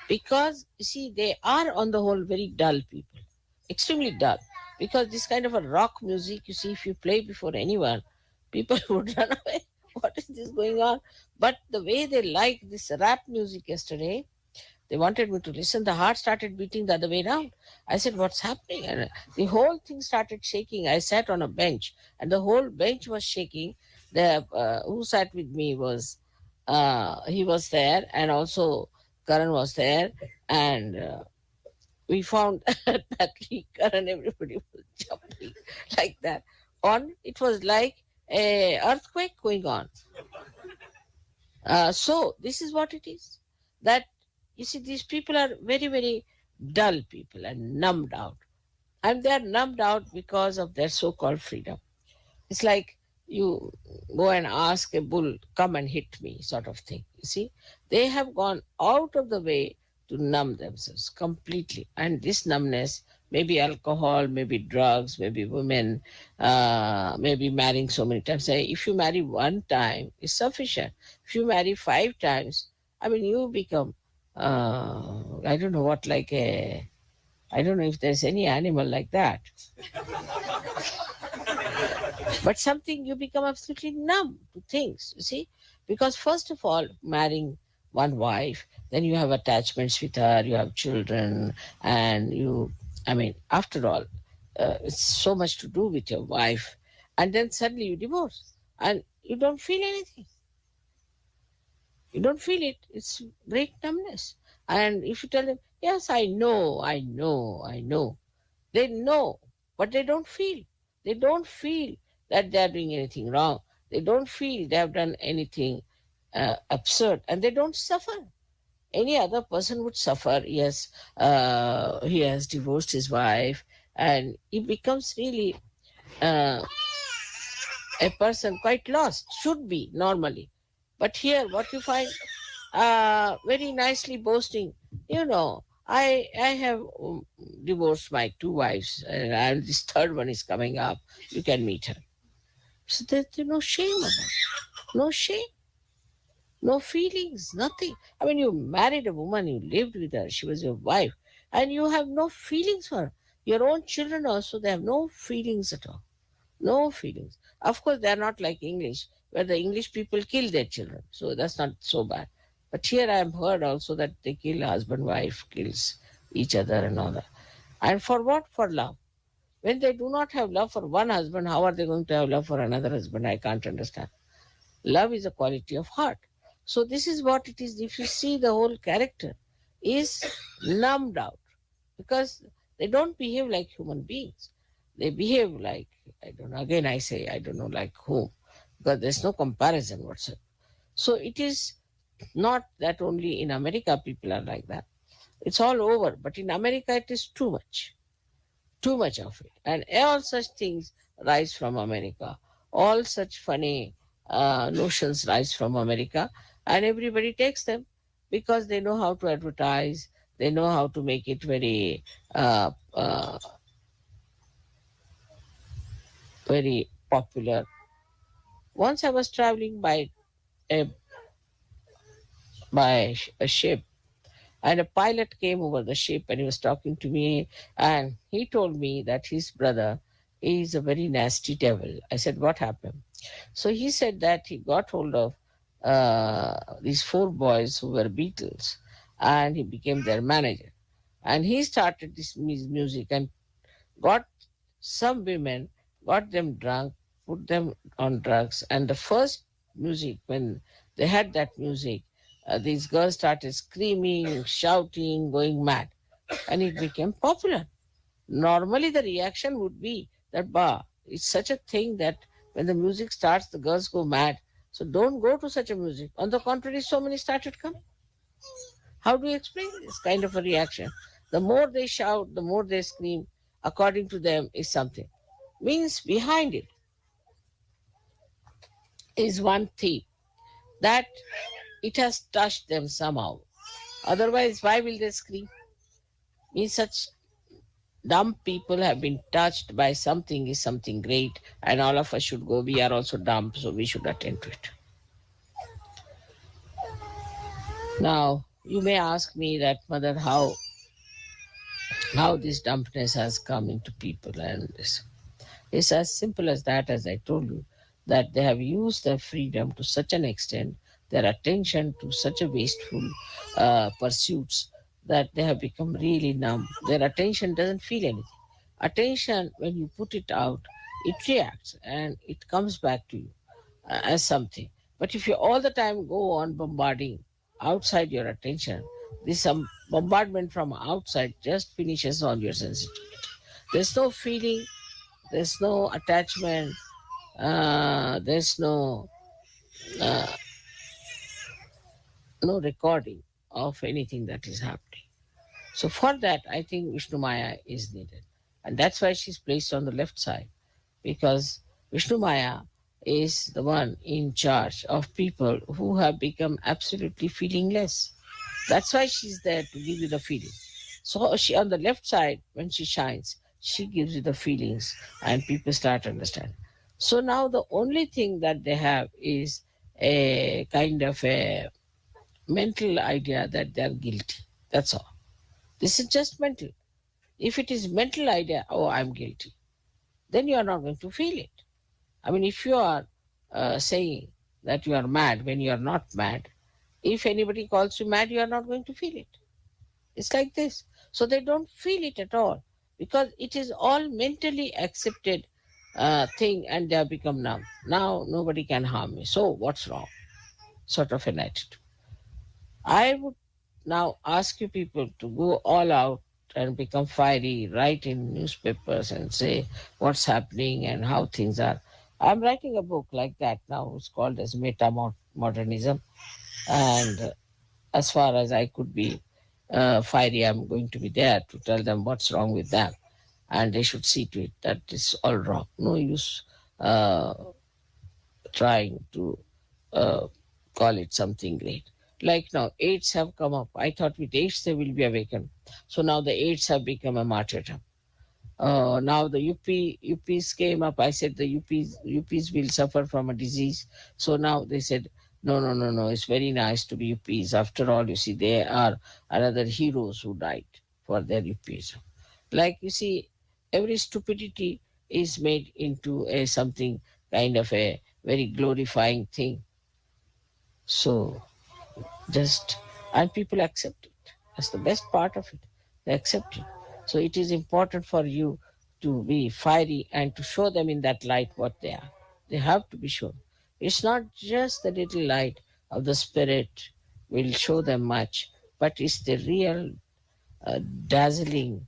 Because, you see, they are on the whole very dull people, extremely dull. Because this kind of a rock music, you see, if you play before anyone, people would run away. What is this going on? But the way they liked this rap music yesterday, they wanted me to listen. The heart started beating the other way around. I said, what's happening? And the whole thing started shaking. I sat on a bench and the whole bench was shaking. The who sat with me was, he was there, and also Karan was there. And we found that Karan, everybody was jumping like that. It was like a earthquake going on. So this is what it is. That you see, these people are very, very dull people and numbed out. And they are numbed out because of their so-called freedom. It's like you go and ask a bull, come and hit me, sort of thing. You see, they have gone out of the way to numb themselves completely. And this numbness, maybe alcohol, maybe drugs, maybe women, maybe marrying so many times. Say, if you marry one time, it's sufficient. If you marry 5 times, I mean, you become, I don't know what, like a, I don't know if there's any animal like that. But something you become absolutely numb to things, you see? Because first of all, marrying one wife, then you have attachments with her, you have children, and you, I mean, after all, it's so much to do with your wife. And then suddenly you divorce and you don't feel anything. You don't feel it. It's great numbness. And if you tell them, yes, I know, I know, I know, they know, but they don't feel. They don't feel that they are doing anything wrong. They don't feel they have done anything absurd, and they don't suffer. Any other person would suffer. Yes, he has divorced his wife, and he becomes really uh, a person quite lost. Should be normally, but here what you find, very nicely boasting. You know, I have divorced my 2 wives, and this third one is coming up. You can meet her. So there's no shame about it. No shame, no feelings, nothing. I mean, you married a woman, you lived with her, she was your wife, and you have no feelings for her. Your own children also, they have no feelings at all. No feelings. Of course, they are not like English, where the English people kill their children. So that's not so bad. But here I have heard also that they kill husband, wife, kills each other and all that. And for what? For love. When they do not have love for one husband, how are they going to have love for another husband? I can't understand. Love is a quality of heart. So this is what it is. If you see, the whole character is numbed out because they don't behave like human beings. They behave like, I don't know, again I say, I don't know like whom, because there's no comparison whatsoever. So it is not that only in America people are like that. It's all over. But in America it is too much of it. And all such things rise from America. All such funny notions rise from America, and everybody takes them because they know how to advertise, they know how to make it very, very popular. Once I was traveling a, a ship, and a pilot came over the ship and he was talking to me, and he told me that his brother is a very nasty devil. I said, what happened? So he said that he got hold of these 4 boys who were Beatles, and he became their manager. And he started this music and got some women, got them drunk, put them on drugs. And the first music, when they had that music, these girls started screaming, shouting, going mad, and it became popular. Normally, the reaction would be that, bah, it's such a thing that when the music starts, the girls go mad. So don't go to such a music. On the contrary, so many started coming. How do you explain this kind of a reaction? The more they shout, the more they scream, according to them, is something. Means behind it is one thing that it has touched them somehow. Otherwise, why will they scream? Means such dumb people have been touched by something is something great, and all of us should go. We are also dumb, so we should attend to it. Now, you may ask me that, Mother, how this dumbness has come into people, and this. It's as simple as that, as I told you, that they have used their freedom to such an extent, their attention to such a wasteful pursuits, that they have become really numb. Their attention doesn't feel anything. Attention, when you put it out, it reacts and it comes back to you as something. But if you all the time go on bombarding outside your attention, this bombardment from outside just finishes all your sensitivity. There's no feeling, there's no attachment, there's uh, no recording of anything that is happening. So for that, I think Vishnu Maya is needed. And that's why she's placed on the left side, because Vishnu Maya is the one in charge of people who have become absolutely feelingless. That's why she's there to give you the feeling. So she on the left side, when she shines, she gives you the feelings and people start to understand. So now the only thing that they have is a kind of a mental idea that they're guilty. That's all. This is just mental. If it is mental idea, oh, I'm guilty, then you are not going to feel it. I mean, if you are saying that you are mad when you are not mad, if anybody calls you mad, you are not going to feel it. It's like this. So they don't feel it at all because it is all mentally accepted thing and they have become numb. Now nobody can harm me. So what's wrong? Sort of an attitude. I would now ask you people to go all out and become fiery, write in newspapers and say what's happening and how things are. I'm writing a book like that now. It's called as Meta Modernism. And as far as I could be fiery, I'm going to be there to tell them what's wrong with them. And they should see to it that it's all wrong. No use uh, trying to uh, call it something great. Like now, AIDS have come up. I thought with AIDS they will be awakened. So now the AIDS have become a martyrdom. Now the UPs came up. I said the UPs will suffer from a disease. So now they said, no, no, no, no. It's very nice to be UPs. After all, you see, they are another heroes who died for their UPs. Like you see, every stupidity is made into a something kind of a very glorifying thing. So just and people accept it. That's the best part of it. They accept it. So it is important for you to be fiery and to show them in that light what they are. They have to be shown. It's not just the little light of the spirit will show them much, but it's the real dazzling,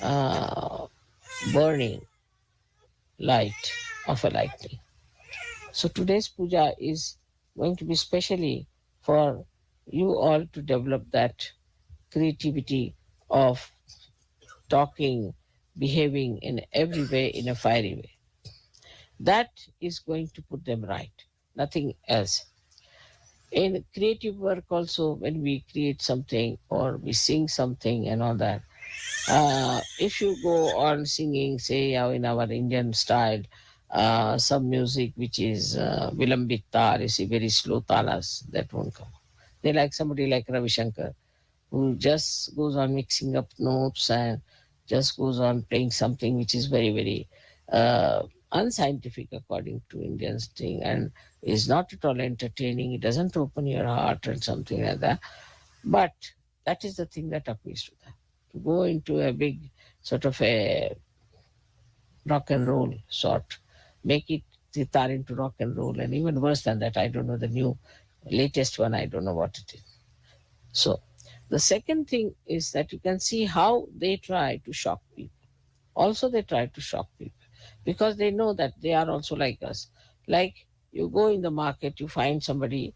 uh, burning light of a lightning. So today's puja is going to be specially for you all to develop that creativity of talking, behaving in every way in a fiery way. That is going to put them right, nothing else. In creative work, also, when we create something or we sing something and all that, if you go on singing, say, in our Indian style, some music which is Vilambit tar, you see, very slow talas, that won't come. They like somebody like Ravi Shankar, who just goes on mixing up notes and just goes on playing something which is very, very unscientific according to Indians thing and is not at all entertaining. It doesn't open your heart and something like that. But that is the thing that appeals to them. To go into a big sort of a rock and roll sort, make it sitar into rock and roll, and even worse than that, I don't know the new latest one, I don't know what it is. So the second thing is that you can see how they try to shock people. Also, they try to shock people because they know that they are also like us. Like you go in the market, you find somebody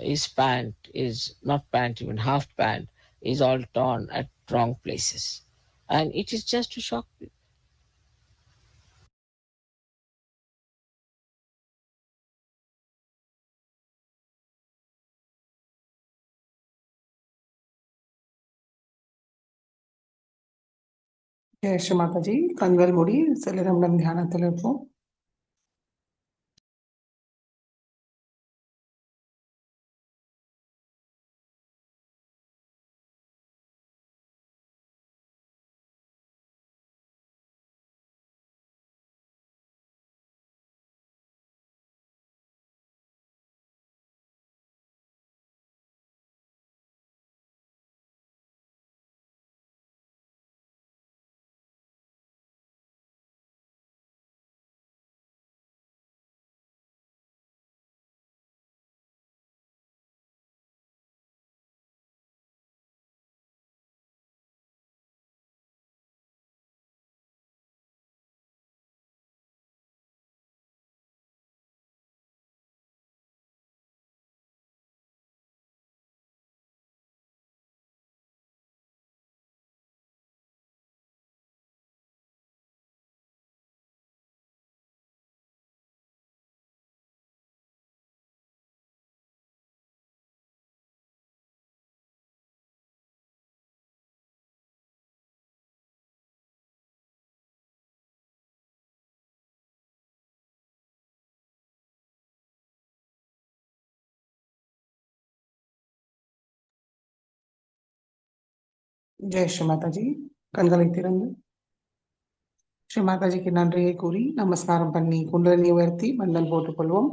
his pant is not pant, even half pant is all torn at wrong places. And it is just to shock people. ஜெய ஸ்ரீ மாதாஜி. கண்கள் மூடி சில நிமிடம் தியானத்தில் இருப்போம். ஜெய் ஸ்ரீ மாதாஜி. கண்களை திறந்து ஸ்ரீ மாதாஜிக்கு நன்றியை கூறி நமஸ்காரம் பண்ணி குண்டலினி உயர்த்தி மண்டல் போட்டுக்கொள்வோம்.